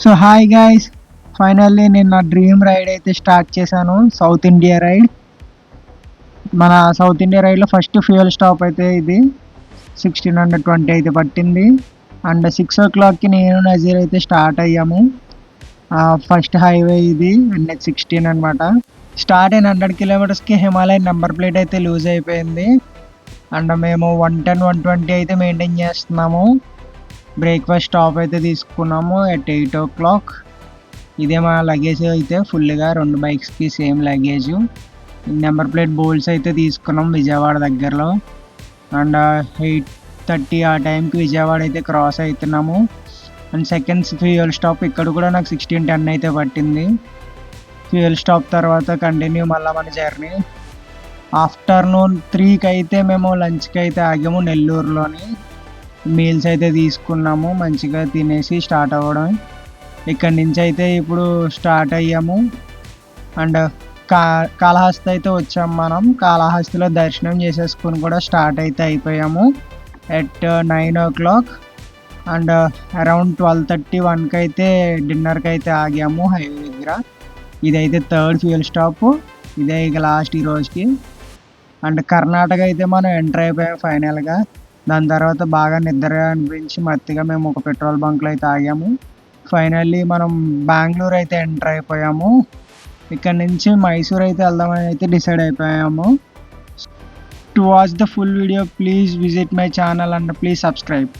So hi guys, finally నేను నా dream ride అయితే స్టార్ట్ చేశాను. South India ride. మన సౌత్ ఇండియా రైడ్లో ఫస్ట్ ఫ్యూయల్ స్టాప్ అయితే ఇది 1620 అయితే పట్టింది. అండ్ 6 o'clockకి నేను నజీర్ అయితే స్టార్ట్ అయ్యాము. ఫస్ట్ హైవే ఇది NH16 అనమాట. స్టార్ట్ అయిన 100 kilometersకి హిమాలయన్ నెంబర్ ప్లేట్ అయితే లూజ్ అయిపోయింది. అండ్ మేము 110, 120 అయితే మెయింటైన్ చేస్తున్నాము. బ్రేక్ఫాస్ట్ స్టాప్ అయితే తీసుకున్నాము ఎట్ 8 o'clock. ఇదే మా లగేజ్ అయితే ఫుల్గా 2 బైక్స్కి same luggage. Number plate bolts అయితే తీసుకున్నాం విజయవాడ దగ్గరలో. అండ్ 8:30 ఆ టైంకి విజయవాడ అయితే క్రాస్ అవుతున్నాము. అండ్ సెకండ్ ఫ్యూయల్ స్టాప్ ఇక్కడ కూడా నాకు 1610 అయితే పట్టింది. ఫ్యూయల్ స్టాప్ తర్వాత కంటిన్యూ మళ్ళీ మన జర్నీ. ఆఫ్టర్నూన్ 3కి అయితే మేము లంచ్కి అయితే ఆగాము నెల్లూరులోని. మీల్స్ అయితే తీసుకున్నాము, మంచిగా తినేసి స్టార్ట్ అవ్వడం. ఇక్కడి నుంచి అయితే ఇప్పుడు స్టార్ట్ అయ్యాము. అండ్ కాళహస్తి అయితే వచ్చాము. మనం కాళహస్తిలో దర్శనం చేసేసుకుని కూడా స్టార్ట్ అయితే అయిపోయాము ఎట్ 9 o'clock. అండ్ అరౌండ్ 12:30, 1కి అయితే డిన్నర్కి అయితే ఆగాము హైవే దగ్గర. ఇదైతే థర్డ్ ఫ్యూయల్ స్టాప్, ఇదే ఇక లాస్ట్ ఈ రోజుకి. అండ్ కర్ణాటక అయితే మనం ఎంటర్ అయిపోయాం ఫైనల్గా. దాని తర్వాత బాగా నిద్ర అనిపించి మత్తిగా మేము ఒక పెట్రోల్ బంక్లో అయితే ఆగాము. ఫైనల్లీ మనం బెంగళూరు అయితే ఎంటర్ అయిపోయాము. ఇక్కడ నుంచి మైసూర్ అయితే వెళ్దామని అయితే డిసైడ్ అయిపోయాము. To watch the full video please visit my channel and please subscribe.